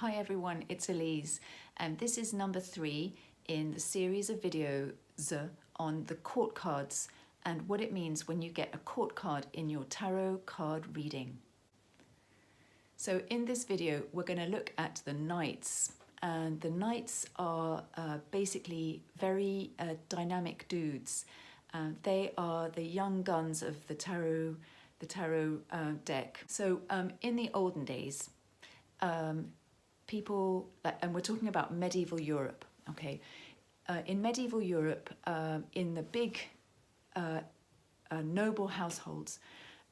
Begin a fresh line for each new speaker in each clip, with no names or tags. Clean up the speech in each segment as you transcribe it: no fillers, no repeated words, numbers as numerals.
Hi everyone, it's Elise, and this is number 3 in the series of videos on the court cards and what it means when you get a court card in your tarot card reading. So in this video, we're going to look at the knights, and the knights are basically very dynamic dudes. They are the young guns of the tarot deck. So in the olden days, people, and we're talking about medieval Europe, okay? In medieval Europe, in the big noble households,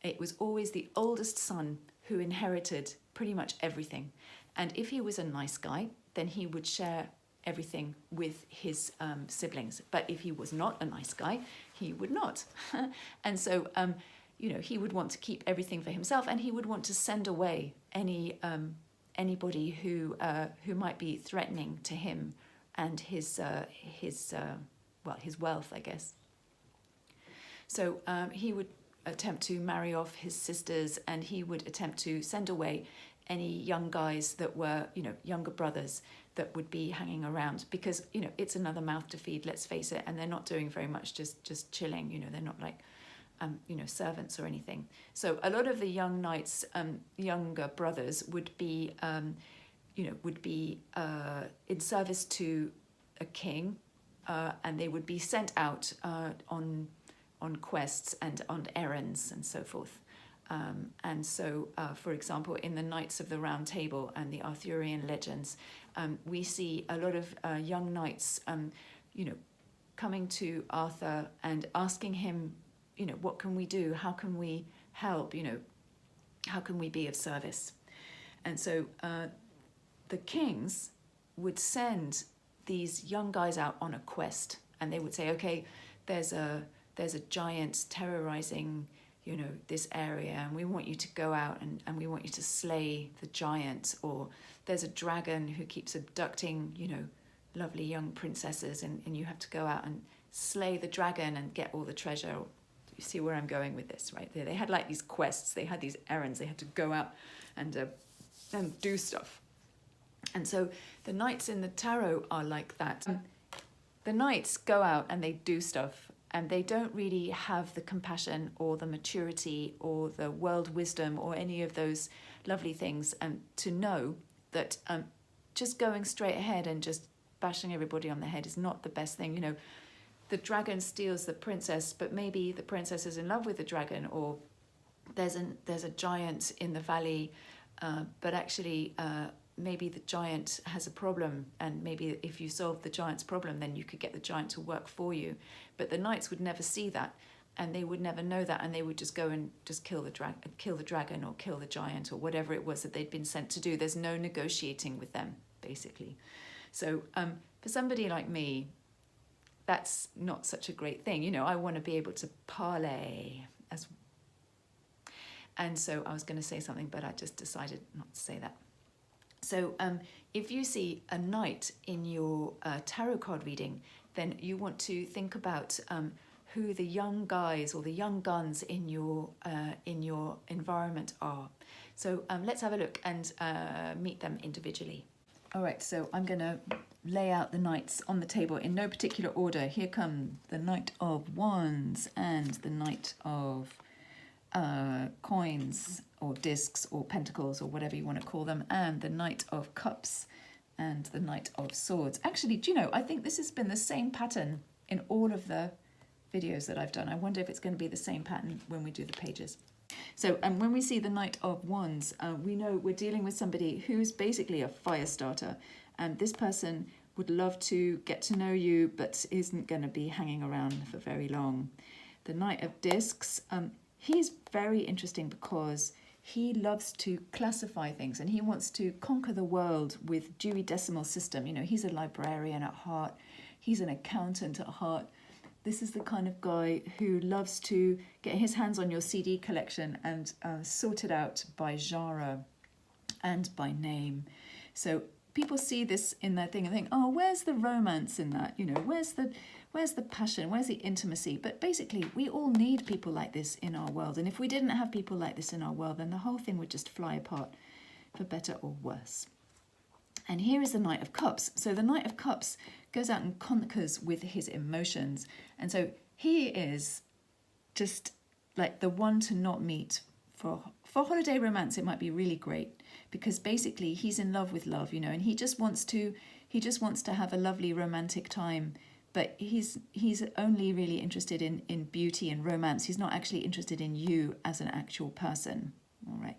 it was always the oldest son who inherited pretty much everything. And if he was a nice guy, then he would share everything with his siblings. But if he was not a nice guy, he would not. And so, you know, he would want to keep everything for himself, and he would want to send away anybody who might be threatening to him and his wealth, I guess. So he would attempt to marry off his sisters, and he would attempt to send away any young guys that were, you know, younger brothers that would be hanging around, because, you know, it's another mouth to feed, let's face it, and they're not doing very much, just chilling, you know, they're not like you know, servants or anything. So a lot of the young knights, younger brothers, would be, you know, in service to a king, and they would be sent out on quests and on errands and so forth. And so, for example, in the Knights of the Round Table and the Arthurian legends, we see a lot of young knights, you know, coming to Arthur and asking him, you know, what can we do? How can we help? You know, how can we be of service? And so the kings would send these young guys out on a quest, and they would say, okay, there's a giant terrorizing, you know, this area, and we want you to go out and we want you to slay the giant. Or there's a dragon who keeps abducting, you know, lovely young princesses, and you have to go out and slay the dragon and get all the treasure. You see where I'm going with this, right? They had like these quests, they had these errands, they had to go out and do stuff. And so the knights in the tarot are like that. The knights go out and they do stuff, and they don't really have the compassion or the maturity or the world wisdom or any of those lovely things, and to know that just going straight ahead and just bashing everybody on the head is not the best thing. You know, the dragon steals the princess, but maybe the princess is in love with the dragon, or there's a giant in the valley, but actually maybe the giant has a problem, and maybe if you solve the giant's problem, then you could get the giant to work for you. But the knights would never see that, and they would never know that, and they would just go and just kill the dragon or kill the giant or whatever it was that they'd been sent to do. There's no negotiating with them, basically. So for somebody like me, that's not such a great thing. You know, I want to be able to parlay as. And so I was going to say something, but I just decided not to say that. So if you see a knight in your tarot card reading, then you want to think about who the young guys or the young guns in your environment are. So let's have a look and meet them individually. All right, so I'm going to lay out the knights on the table in no particular order. Here come the Knight of Wands and the Knight of Coins or Discs or Pentacles or whatever you want to call them, and the Knight of Cups and the Knight of Swords. Actually, do you know, I think this has been the same pattern in all of the videos that I've done. I wonder if it's going to be the same pattern when we do the pages. So when we see the Knight of Wands, we know we're dealing with somebody who's basically a fire starter, and this person would love to get to know you but isn't going to be hanging around for very long. The Knight of Discs, he's very interesting because he loves to classify things, and he wants to conquer the world with Dewey Decimal System. You know, he's a librarian at heart, he's an accountant at heart. This is the kind of guy who loves to get his hands on your CD collection and sort it out by genre and by name. So people see this in their thing and think, oh, where's the romance in that? You know, where's the passion? Where's the intimacy? But basically, we all need people like this in our world. And if we didn't have people like this in our world, then the whole thing would just fly apart, for better or worse. And here is the Knight of Cups. So the Knight of Cups goes out and conquers with his emotions. And so he is just like the one to not meet. For holiday romance, it might be really great, because basically he's in love with love, you know, and he just wants to have a lovely romantic time. But he's only really interested in beauty and romance. He's not actually interested in you as an actual person. All right.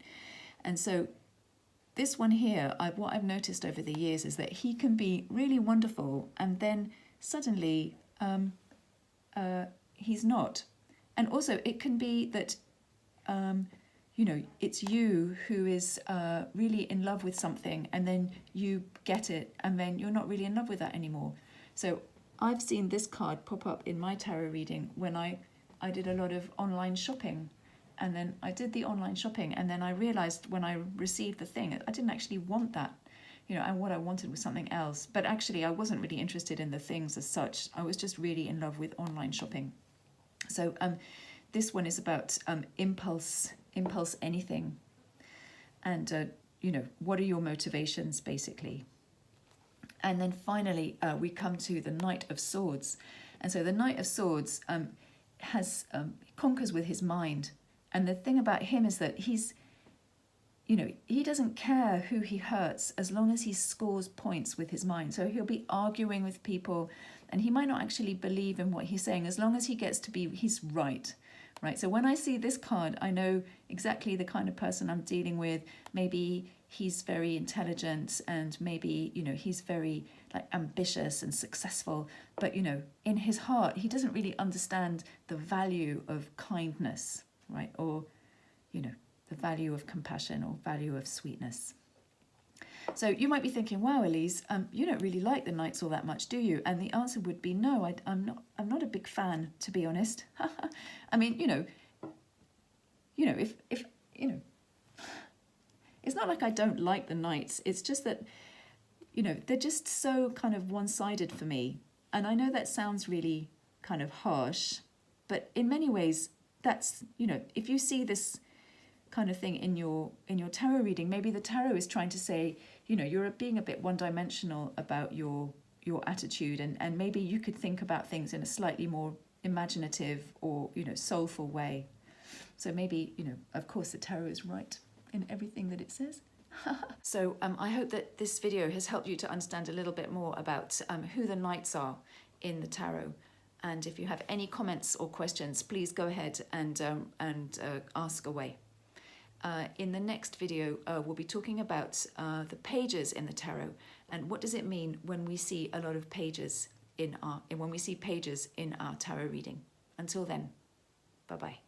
And so this one here, what I've noticed over the years is that he can be really wonderful, and then suddenly he's not. And also it can be that, you know, it's you who is really in love with something, and then you get it, and then you're not really in love with that anymore. So I've seen this card pop up in my tarot reading when I did a lot of online shopping. And then I did the online shopping, and then I realized when I received the thing, I didn't actually want that, you know, and what I wanted was something else. But actually I wasn't really interested in the things as such. I was just really in love with online shopping. So this one is about impulse anything. And, you know, what are your motivations, basically? And then finally, we come to the Knight of Swords. And so the Knight of Swords conquers with his mind. And the thing about him is that he's, you know, he doesn't care who he hurts as long as he scores points with his mind. So he'll be arguing with people, and he might not actually believe in what he's saying, as long as he gets to be, he's right. Right. So when I see this card, I know exactly the kind of person I'm dealing with. Maybe he's very intelligent, and maybe, you know, he's very like ambitious and successful, but, you know, in his heart, he doesn't really understand the value of kindness, right? Or, you know, the value of compassion or value of sweetness. So you might be thinking, wow, Elise, you don't really like the Knights all that much, do you? And the answer would be no, I'm not a big fan, to be honest. I mean, you know, if you know, it's not like I don't like the Knights. It's just that, you know, they're just so kind of one-sided for me. And I know that sounds really kind of harsh, but in many ways, that's, you know, if you see this kind of thing in your tarot reading, maybe the tarot is trying to say, you know, you're being a bit one-dimensional about your attitude, and maybe you could think about things in a slightly more imaginative or, you know, soulful way. So maybe, you know, of course the tarot is right in everything that it says. So I hope that this video has helped you to understand a little bit more about who the Knights are in the tarot. And if you have any comments or questions, please go ahead and ask away. In the next video, we'll be talking about the pages in the tarot, and what does it mean when we see a lot of pages in our tarot reading. Until then, bye-bye.